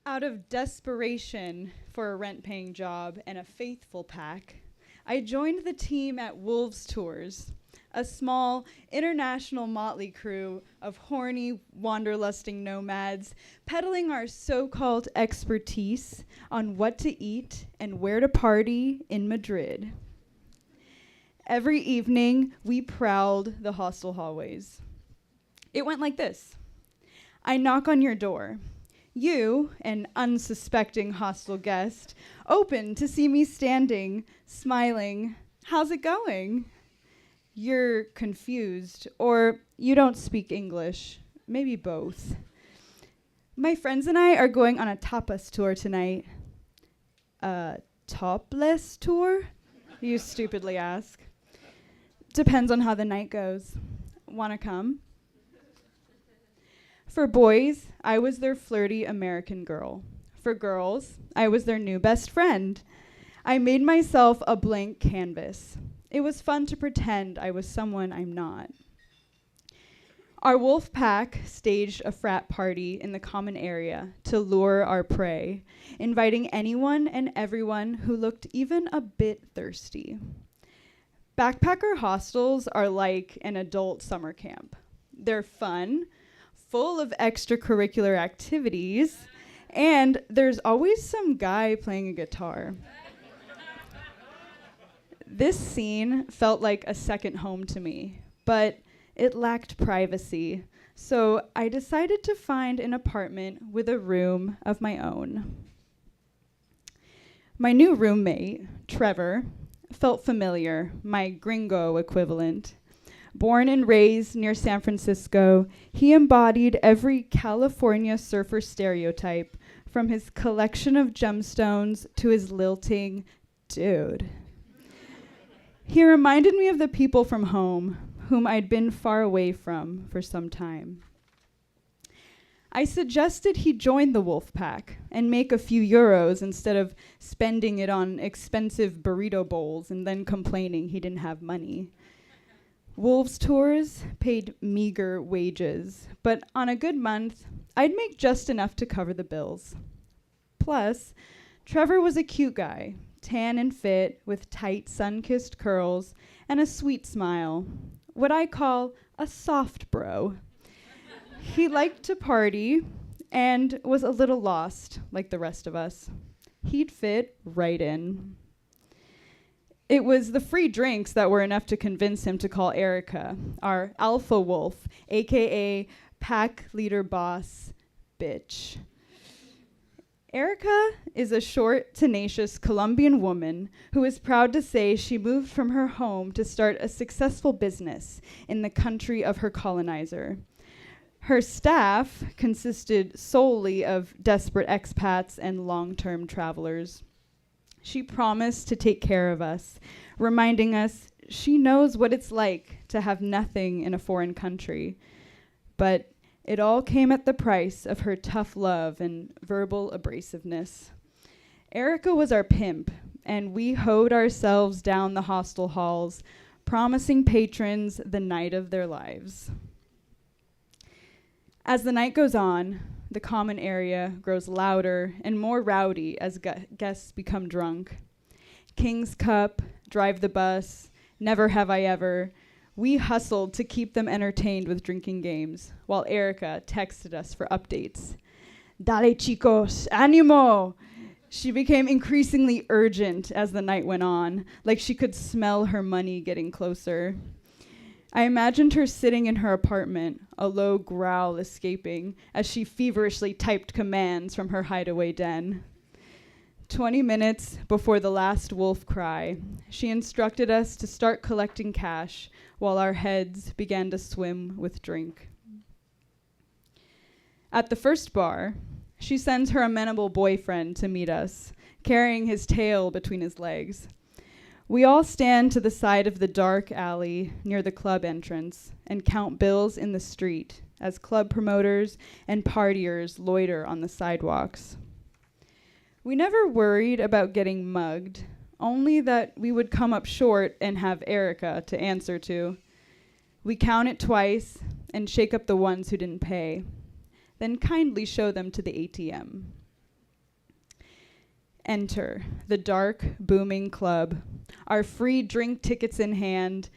Out of desperation for a rent-paying job and a faithful pack, I joined the team at Wolves Tours, a small international motley crew of horny, wanderlusting nomads peddling our so-called expertise on what to eat and where to party in Madrid. Every evening, we prowled the hostel hallways. It went like this. I knock on your door. You, an unsuspecting hostile guest, open to see me standing, smiling. How's it going? You're confused, or you don't speak English. Maybe both. My friends and I are going on a tapas tour tonight. A topless tour? You stupidly ask. Depends on how the night goes. Wanna come? For boys, I was their flirty American girl. For girls, I was their new best friend. I made myself a blank canvas. It was fun to pretend I was someone I'm not. Our wolf pack staged a frat party in the common area to lure our prey, inviting anyone and everyone who looked even a bit thirsty. Backpacker hostels are like an adult summer camp. They're fun, full of extracurricular activities, and there's always some guy playing a guitar. This scene felt like a second home to me, but it lacked privacy, so I decided to find an apartment with a room of my own. My new roommate, Trevor, felt familiar, my gringo equivalent. Born and raised near San Francisco, he embodied every California surfer stereotype, from his collection of gemstones to his lilting, dude. He reminded me of the people from home, whom I'd been far away from for some time. I suggested he join the wolf pack and make a few euros instead of spending it on expensive burrito bowls and then complaining he didn't have money. Wolves Tours paid meager wages, but on a good month, I'd make just enough to cover the bills. Plus, Trevor was a cute guy, tan and fit, with tight sun-kissed curls and a sweet smile. What I call a soft bro. He liked to party and was a little lost, like the rest of us. He'd fit right in. It was the free drinks that were enough to convince him to call Erica, our alpha wolf, aka pack leader boss bitch. Erica is a short, tenacious Colombian woman who is proud to say she moved from her home to start a successful business in the country of her colonizer. Her staff consisted solely of desperate expats and long-term travelers. She promised to take care of us, reminding us she knows what it's like to have nothing in a foreign country. But it all came at the price of her tough love and verbal abrasiveness. Erica was our pimp, and we hoed ourselves down the hostel halls, promising patrons the night of their lives. As the night goes on, the common area grows louder and more rowdy as guests become drunk. King's Cup, Drive the Bus, Never Have I Ever. We hustled to keep them entertained with drinking games, while Erica texted us for updates. Dale chicos, ánimo! She became increasingly urgent as the night went on, like she could smell her money getting closer. I imagined her sitting in her apartment, a low growl escaping as she feverishly typed commands from her hideaway den. 20 minutes before the last wolf cry, she instructed us to start collecting cash while our heads began to swim with drink. At the first bar, she sends her amenable boyfriend to meet us, carrying his tail between his legs. We all stand to the side of the dark alley near the club entrance and count bills in the street as club promoters and partiers loiter on the sidewalks. We never worried about getting mugged, only that we would come up short and have Erica to answer to. We count it twice and shake up the ones who didn't pay, then kindly show them to the ATM. Enter the dark, booming club, our free drink tickets in hand.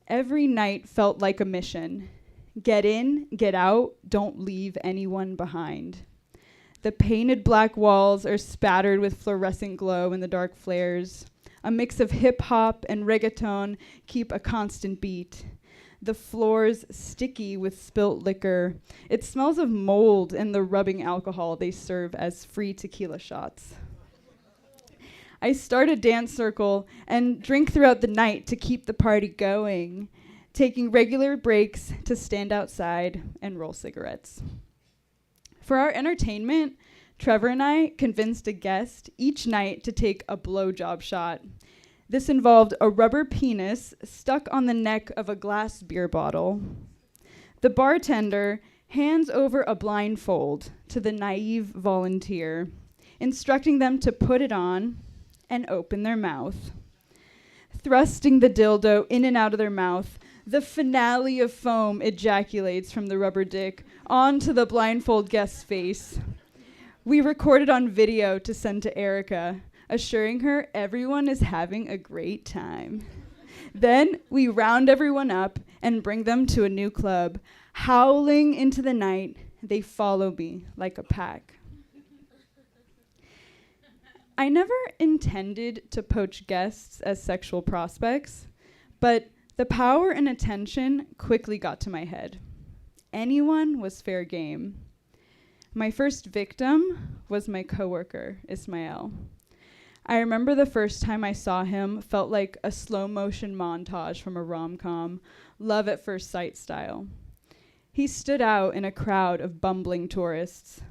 Every night felt like a mission. Get in, get out, don't leave anyone behind. The painted black walls are spattered with fluorescent glow in the dark flares. A mix of hip-hop and reggaeton keep a constant beat. The floors sticky with spilt liquor. It smells of mold and the rubbing alcohol they serve as free tequila shots. I start a dance circle and drink throughout the night to keep the party going, taking regular breaks to stand outside and roll cigarettes. For our entertainment, Trevor and I convinced a guest each night to take a blowjob shot. This involved a rubber penis stuck on the neck of a glass beer bottle. The bartender hands over a blindfold to the naive volunteer, instructing them to put it on and open their mouth. Thrusting the dildo in and out of their mouth, the finale of foam ejaculates from the rubber dick onto the blindfold guest's face. We recorded on video to send to Erica, assuring her everyone is having a great time. Then we round everyone up and bring them to a new club. Howling into the night, they follow me like a pack. I never intended to poach guests as sexual prospects, but the power and attention quickly got to my head. Anyone was fair game. My first victim was my coworker, Ismael. I remember the first time I saw him felt like a slow motion montage from a rom-com, love at first sight style. He stood out in a crowd of bumbling tourists,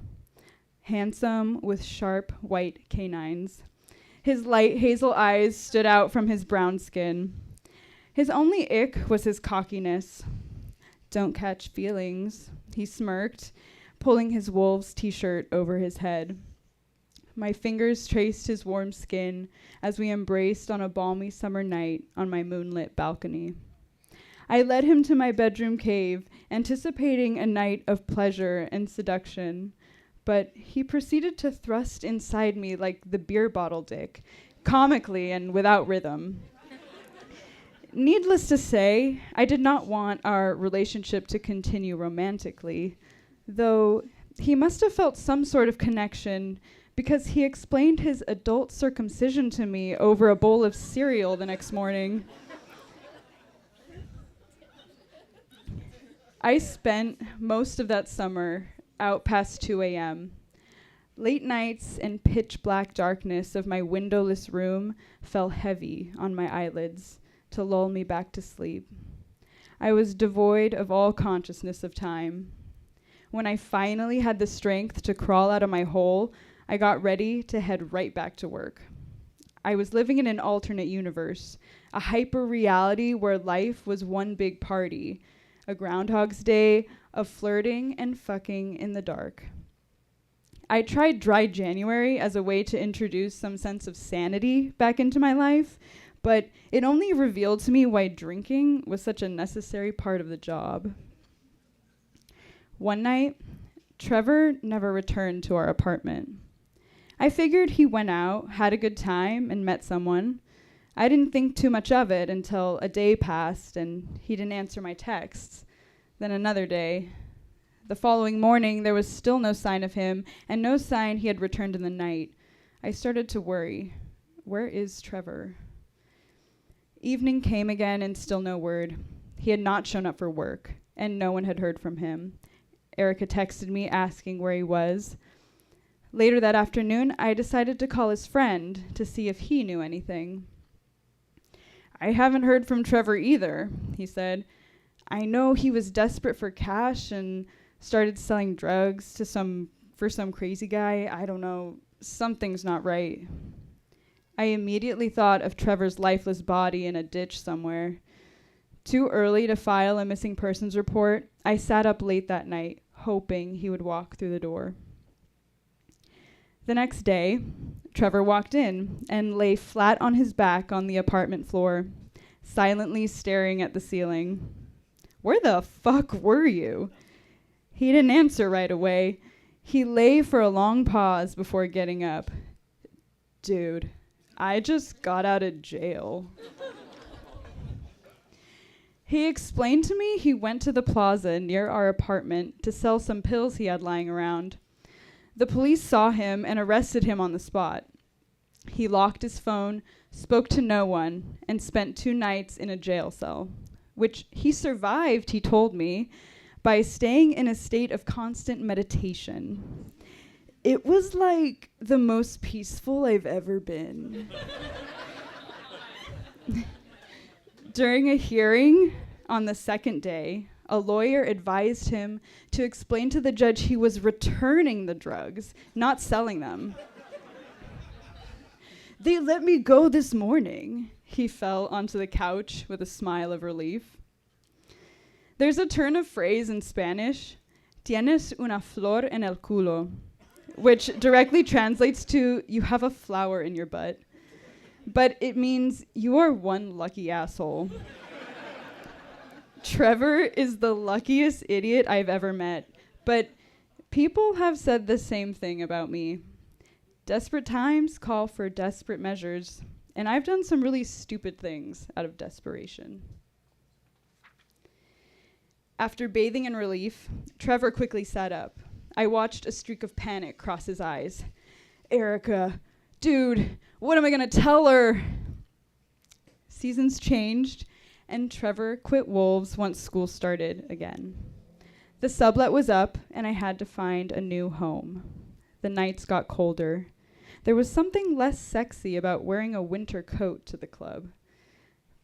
handsome with sharp white canines. His light hazel eyes stood out from his brown skin. His only ick was his cockiness. Don't catch feelings, he smirked, pulling his Wolves t-shirt over his head. My fingers traced his warm skin as we embraced on a balmy summer night on my moonlit balcony. I led him to my bedroom cave, anticipating a night of pleasure and seduction, but he proceeded to thrust inside me like the beer bottle dick, comically and without rhythm. Needless to say, I did not want our relationship to continue romantically, though he must have felt some sort of connection because he explained his adult circumcision to me over a bowl of cereal the next morning. I spent most of that summer out past 2 a.m. Late nights and pitch black darkness of my windowless room fell heavy on my eyelids to lull me back to sleep. I was devoid of all consciousness of time. When I finally had the strength to crawl out of my hole, I got ready to head right back to work. I was living in an alternate universe, a hyper-reality where life was one big party, a Groundhog's Day of flirting and fucking in the dark. I tried dry January as a way to introduce some sense of sanity back into my life, but it only revealed to me why drinking was such a necessary part of the job. One night, Trevor never returned to our apartment. I figured he went out, had a good time, and met someone. I didn't think too much of it until a day passed and he didn't answer my texts. Then another day. The following morning, there was still no sign of him and no sign he had returned in the night. I started to worry. Where is Trevor? Evening came again and still no word. He had not shown up for work, and no one had heard from him. Erica texted me asking where he was. Later that afternoon, I decided to call his friend to see if he knew anything. I haven't heard from Trevor either, he said. I know he was desperate for cash and started selling drugs to some crazy guy. I don't know. Something's not right. I immediately thought of Trevor's lifeless body in a ditch somewhere. Too early to file a missing persons report, I sat up late that night, hoping he would walk through the door. The next day, Trevor walked in and lay flat on his back on the apartment floor, silently staring at the ceiling. Where the fuck were you? He didn't answer right away. He lay for a long pause before getting up. Dude, I just got out of jail. He explained to me he went to the plaza near our apartment to sell some pills he had lying around. The police saw him and arrested him on the spot. He locked his phone, spoke to no one, and spent 2 nights in a jail cell, which he survived, he told me, by staying in a state of constant meditation. It was like the most peaceful I've ever been. During a hearing on the second day, a lawyer advised him to explain to the judge he was returning the drugs, not selling them. They let me go this morning. He fell onto the couch with a smile of relief. There's a turn of phrase in Spanish, tienes una flor en el culo, which directly translates to, you have a flower in your butt. But it means you are one lucky asshole. Trevor is the luckiest idiot I've ever met, but people have said the same thing about me. Desperate times call for desperate measures, and I've done some really stupid things out of desperation. After bathing in relief, Trevor quickly sat up. I watched a streak of panic cross his eyes. Erica, dude, what am I gonna tell her? Seasons changed, and Trevor quit Wolves once school started again. The sublet was up, and I had to find a new home. The nights got colder. There was something less sexy about wearing a winter coat to the club.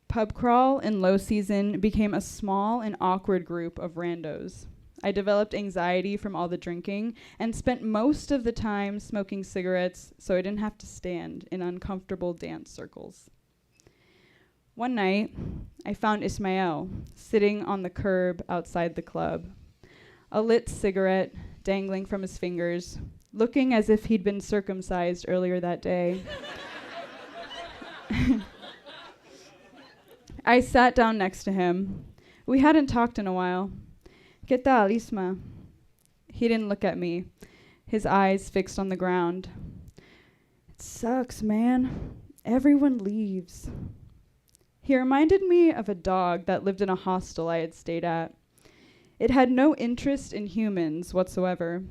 Pub crawl in low season became a small and awkward group of randos. I developed anxiety from all the drinking and spent most of the time smoking cigarettes so I didn't have to stand in uncomfortable dance circles. One night, I found Ismael sitting on the curb outside the club, a lit cigarette dangling from his fingers, looking as if he'd been circumcised earlier that day. I sat down next to him. We hadn't talked in a while. ¿Qué tal, Isma? He didn't look at me, his eyes fixed on the ground. It sucks, man. Everyone leaves. He reminded me of a dog that lived in a hostel I had stayed at. It had no interest in humans whatsoever.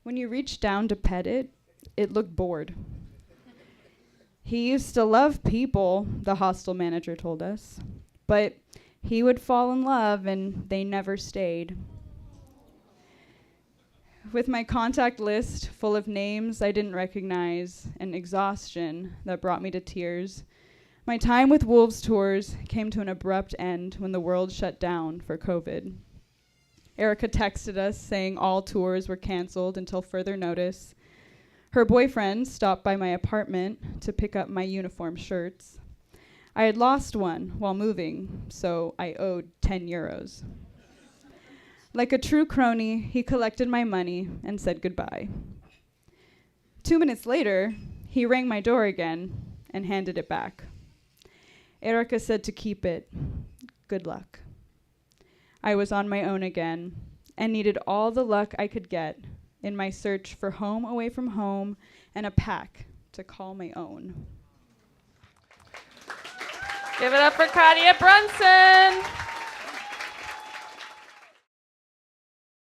When you reached down to pet it, it looked bored. He used to love people, the hostel manager told us, but he would fall in love and they never stayed. With my contact list full of names I didn't recognize and exhaustion that brought me to tears, my time with Wolves Tours came to an abrupt end when the world shut down for COVID. Erica texted us saying all tours were canceled until further notice. Her boyfriend stopped by my apartment to pick up my uniform shirts. I had lost one while moving, so I owed 10 euros. Like a true crony, he collected my money and said goodbye. 2 minutes later, he rang my door again and handed it back. Erica said to keep it. Good luck. I was on my own again and needed all the luck I could get in my search for home away from home and a pack to call my own. Give it up for Katia Brunson.